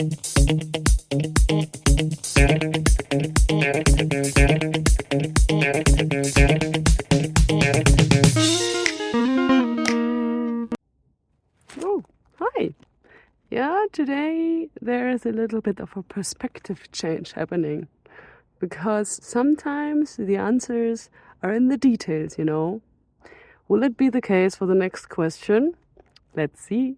Oh, hi. Yeah, today there is a little bit of a perspective change happening, because sometimes the answers are in the details, you know. Will it be the case for the next question? Let's see.